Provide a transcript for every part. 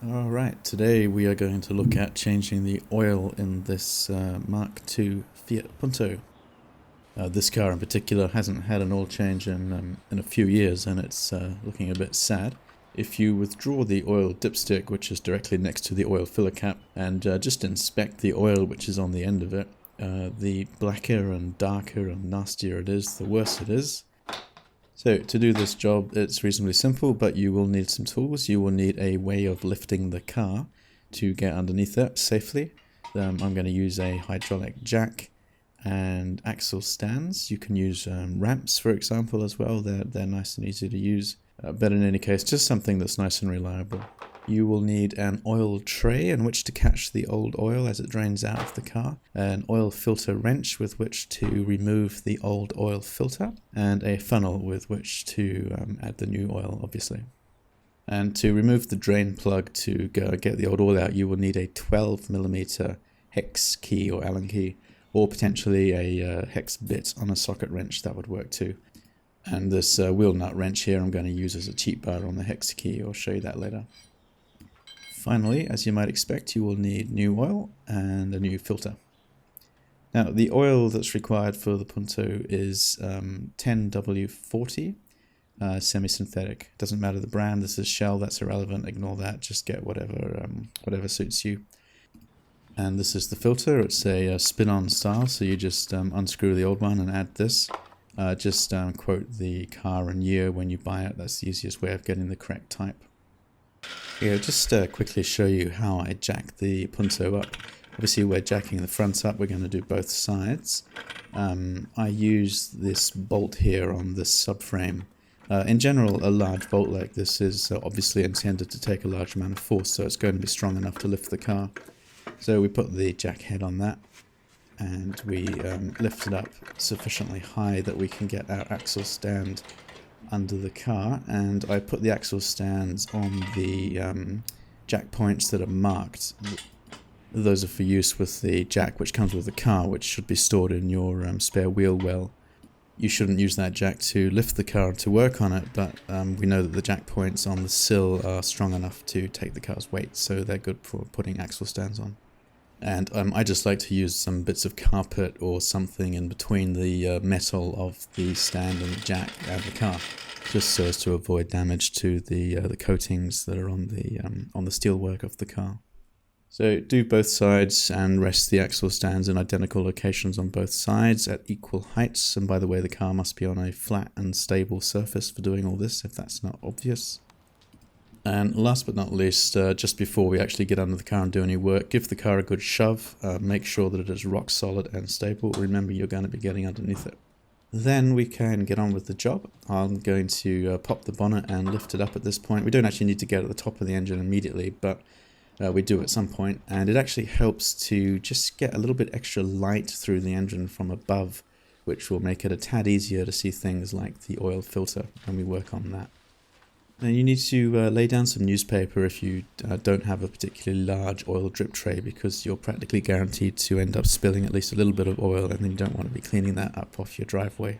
Alright, today we are going to look at changing the oil in this Mark II Fiat Punto. This car in particular hasn't had an oil change in a few years, and it's looking a bit sad. If you withdraw the oil dipstick, which is directly next to the oil filler cap, and just inspect the oil which is on the end of it, the blacker and darker and nastier it is, the worse it is. So to do this job, it's reasonably simple, but you will need some tools. You will need a way of lifting the car to get underneath it safely. I'm going to use a hydraulic jack and axle stands. You can use ramps, for example, as well. They're nice and easy to use. But in any case, just something that's nice and reliable. You will need an oil tray in which to catch the old oil as it drains out of the car, an oil filter wrench with which to remove the old oil filter, and a funnel with which to add the new oil, obviously. And to remove the drain plug to get the old oil out, you will need a 12mm hex key or Allen key, or potentially a hex bit on a socket wrench. That would work too. And this wheel nut wrench here I'm going to use as a cheat bar on the hex key. I'll show you that later. Finally, as you might expect, you will need new oil and a new filter. Now, the oil that's required for the Punto is 10W40 semi-synthetic. Doesn't matter the brand. This is Shell. That's irrelevant. Ignore that. Just get whatever suits you. And this is the filter. It's a spin-on style, so you just unscrew the old one and add this. Just quote the car and year when you buy it. That's the easiest way of getting the correct type. Here, just quickly show you how I jack the Punto up. Obviously we're jacking the front up, we're going to do both sides. I use this bolt here on this subframe. In general, a large bolt like this is obviously intended to take a large amount of force, so it's going to be strong enough to lift the car. So we put the jack head on that, and we lift it up sufficiently high that we can get our axle stand under the car, and I put the axle stands on the jack points that are marked. Those are for use with the jack which comes with the car, which should be stored in your spare wheel well. You shouldn't use that jack to lift the car to work on it, but we know that the jack points on the sill are strong enough to take the car's weight, so they're good for putting axle stands on. And I just like to use some bits of carpet or something in between the metal of the stand and the jack and the car, just so as to avoid damage to the coatings that are on the steelwork of the car. So do both sides and rest the axle stands in identical locations on both sides at equal heights. And by the way, the car must be on a flat and stable surface for doing all this, if that's not obvious. And last but not least, just before we actually get under the car and do any work, give the car a good shove. Make sure that it is rock solid and stable. Remember, you're going to be getting underneath it. Then we can get on with the job. I'm going to pop the bonnet and lift it up at this point. We don't actually need to get at the top of the engine immediately, but we do at some point. And it actually helps to just get a little bit extra light through the engine from above, which will make it a tad easier to see things like the oil filter when we work on that. Now you need to lay down some newspaper if you don't have a particularly large oil drip tray, because you're practically guaranteed to end up spilling at least a little bit of oil, and then you don't want to be cleaning that up off your driveway.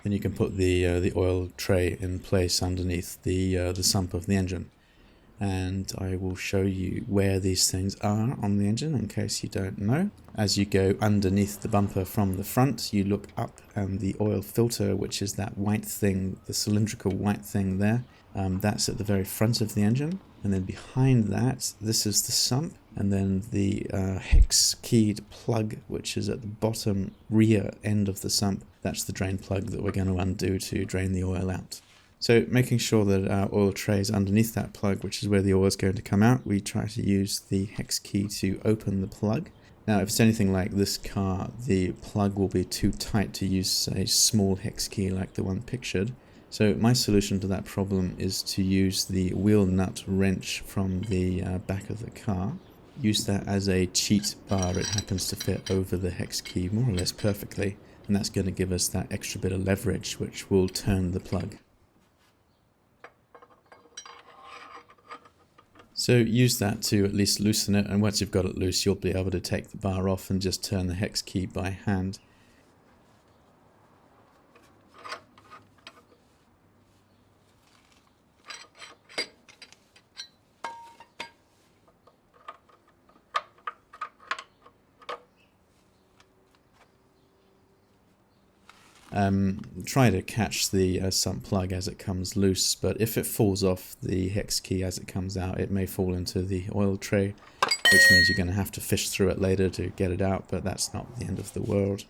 Then you can put the oil tray in place underneath the sump of the engine. And I will show you where these things are on the engine in case you don't know. As you go underneath the bumper from the front, you look up and the oil filter, which is that white thing, the cylindrical white thing there, that's at the very front of the engine. And then behind that, this is the sump, and then the hex keyed plug, which is at the bottom rear end of the sump. That's the drain plug that we're going to undo to drain the oil out. So making sure that our oil tray is underneath that plug, which is where the oil is going to come out, we try to use the hex key to open the plug. Now, if it's anything like this car, the plug will be too tight to use a small hex key like the one pictured. So my solution to that problem is to use the wheel nut wrench from the back of the car. Use that as a cheat bar. It happens to fit over the hex key more or less perfectly, and that's going to give us that extra bit of leverage which will turn the plug. So use that to at least loosen it, and once you've got it loose, you'll be able to take the bar off and just turn the hex key by hand. try to catch the sump plug as it comes loose, but if it falls off the hex key as it comes out, it may fall into the oil tray, which means you're going to have to fish through it later to get it out, but that's not the end of the world.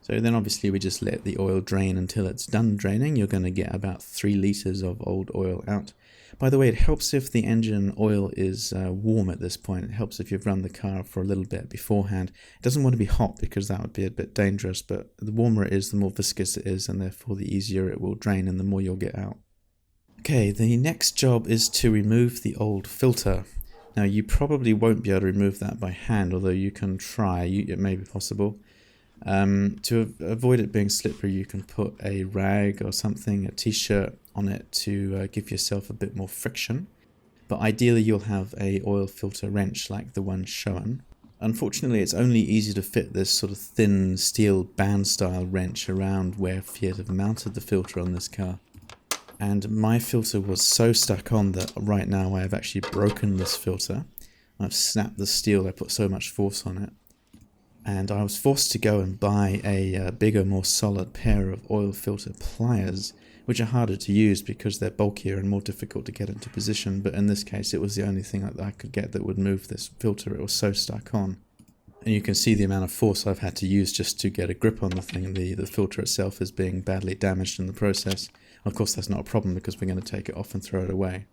So then obviously we just let the oil drain until it's done draining. You're going to get about 3 litres of old oil out. By the way, it helps if the engine oil is warm at this point. It helps if you've run the car for a little bit beforehand. It doesn't want to be hot because that would be a bit dangerous, but the warmer it is, the more viscous it is, and therefore the easier it will drain and the more you'll get out. Okay, the next job is to remove the old filter. Now you probably won't be able to remove that by hand, although you can try, it may be possible. To avoid it being slippery, you can put a rag or something, a t-shirt on it to give yourself a bit more friction. But ideally you'll have a oil filter wrench like the one shown. Unfortunately, it's only easy to fit this sort of thin steel band style wrench around where Fiat have mounted the filter on this car. And my filter was so stuck on that right now I have actually broken this filter. I've snapped the steel, I put so much force on it. And I was forced to go and buy a bigger, more solid pair of oil filter pliers, which are harder to use because they're bulkier and more difficult to get into position, but in this case it was the only thing that I could get that would move this filter. It was so stuck on. And you can see the amount of force I've had to use just to get a grip on the thing. The filter itself is being badly damaged in the process. Of course that's not a problem because we're going to take it off and throw it away.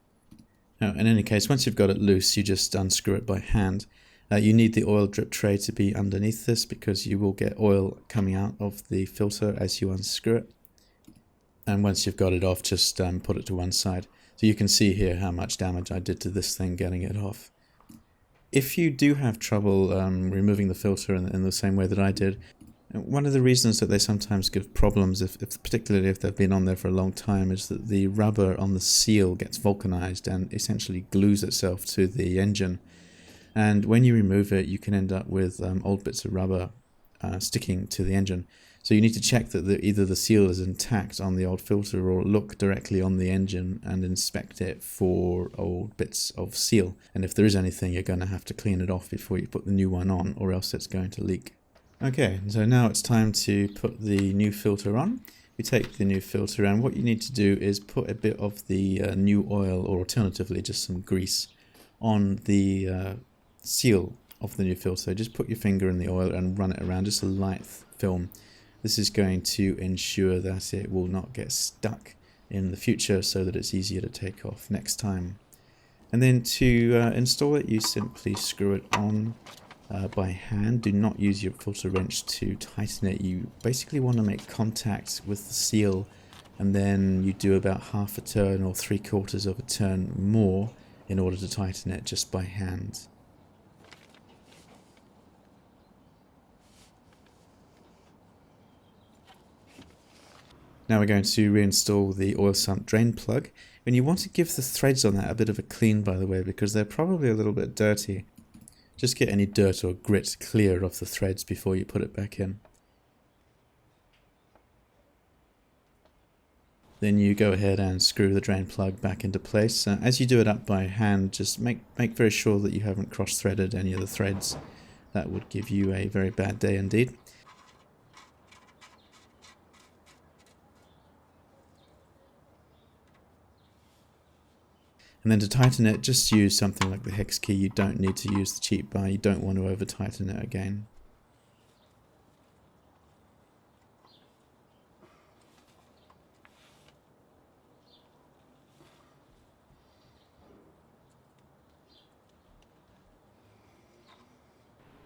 Now in any case, once you've got it loose, you just unscrew it by hand. You need the oil drip tray to be underneath this because you will get oil coming out of the filter as you unscrew it. And once you've got it off, just put it to one side. So you can see here how much damage I did to this thing getting it off. If you do have trouble removing the filter in the same way that I did, one of the reasons that they sometimes give problems, particularly if they've been on there for a long time, is that the rubber on the seal gets vulcanized and essentially glues itself to the engine. And when you remove it, you can end up with old bits of rubber sticking to the engine. So you need to check that either the seal is intact on the old filter or look directly on the engine and inspect it for old bits of seal. And if there is anything, you're going to have to clean it off before you put the new one on, or else it's going to leak. Okay, so now it's time to put the new filter on. We take the new filter, and what you need to do is put a bit of the new oil, or alternatively just some grease, on the seal of the new filter. Just put your finger in the oil and run it around, just a light film. This is going to ensure that it will not get stuck in the future so that it's easier to take off next time. And then to install it, you simply screw it on by hand. Do not use your filter wrench to tighten it. You basically want to make contact with the seal, and then you do about half a turn or 3/4 of a turn more in order to tighten it just by hand. Now we're going to reinstall the oil sump drain plug, and you want to give the threads on that a bit of a clean, by the way, because they're probably a little bit dirty. Just get any dirt or grit cleared off the threads before you put it back in. Then you go ahead and screw the drain plug back into place. As you do it up by hand, just make very sure that you haven't cross-threaded any of the threads. That would give you a very bad day indeed. And then to tighten it, just use something like the hex key. You don't need to use the cheap bar. You don't want to over tighten it again.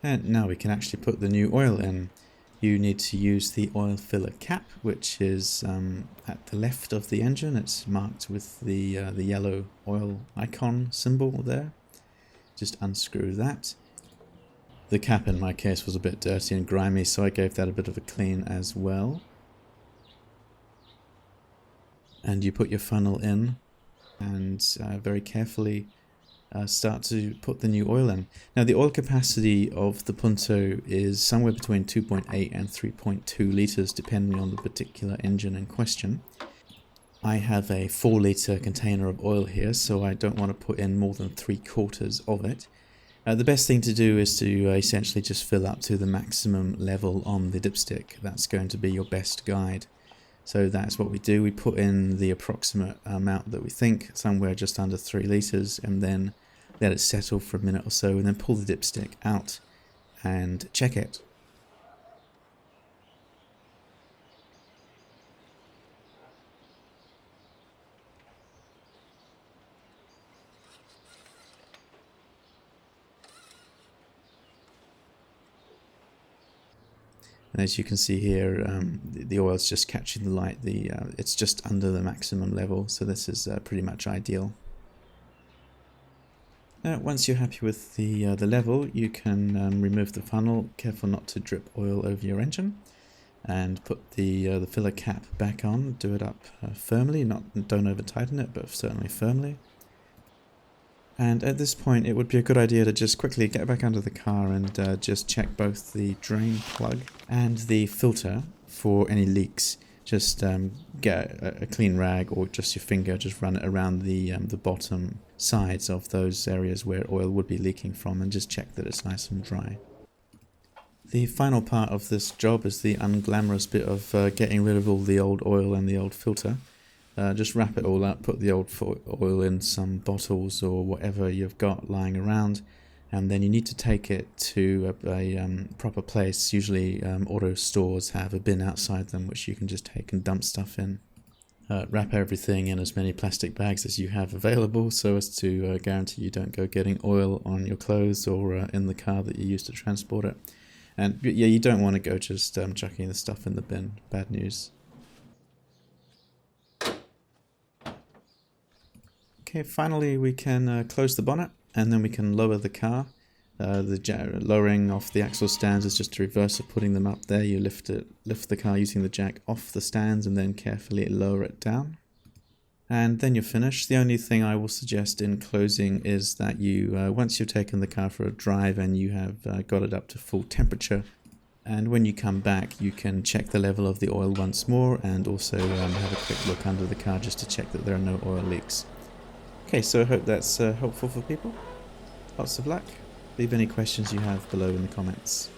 And now we can actually put the new oil in. You need to use the oil filler cap, which is at the left of the engine. It's marked with the yellow oil icon symbol there. Just unscrew that. The cap in my case was a bit dirty and grimy, so I gave that a bit of a clean as well. And you put your funnel in and very carefully start to put the new oil in. Now the oil capacity of the Punto is somewhere between 2.8 and 3.2 litres depending on the particular engine in question. I have a 4 litre container of oil here, so I don't want to put in more than 3/4 of it. The best thing to do is to essentially just fill up to the maximum level on the dipstick. That's going to be your best guide. So that's what we do. We put in the approximate amount that we think, somewhere just under 3 litres, and then let it settle for a minute or so, and then pull the dipstick out and check it. And as you can see here, the oil is just catching the light. It's just under the maximum level, so this is pretty much ideal. Once you're happy with the level, you can remove the funnel. Careful not to drip oil over your engine, and put the filler cap back on. Do it up firmly, don't over tighten it, but certainly firmly. And at this point, it would be a good idea to just quickly get back under the car and just check both the drain plug and the filter for any leaks. Just get a clean rag or just your finger, just run it around the bottom sides of those areas where oil would be leaking from, and just check that it's nice and dry. The final part of this job is the unglamorous bit of getting rid of all the old oil and the old filter. Just wrap it all up, put the old oil in some bottles or whatever you've got lying around, and then you need to take it to a proper place. Usually auto stores have a bin outside them which you can just take and dump stuff in. Wrap everything in as many plastic bags as you have available, so as to guarantee you don't go getting oil on your clothes or in the car that you use to transport it. And yeah, you don't want to go just chucking the stuff in the bin. Bad news. Okay, finally we can close the bonnet, and then we can lower the car. Lowering off the axle stands is just a reverse of putting them up there. You lift the car using the jack off the stands and then carefully lower it down. And then you're finished. The only thing I will suggest in closing is that you, once you've taken the car for a drive and you have got it up to full temperature, and when you come back you can check the level of the oil once more, and also have a quick look under the car just to check that there are no oil leaks. Okay, so I hope that's helpful for people. Lots of luck. Leave any questions you have below in the comments.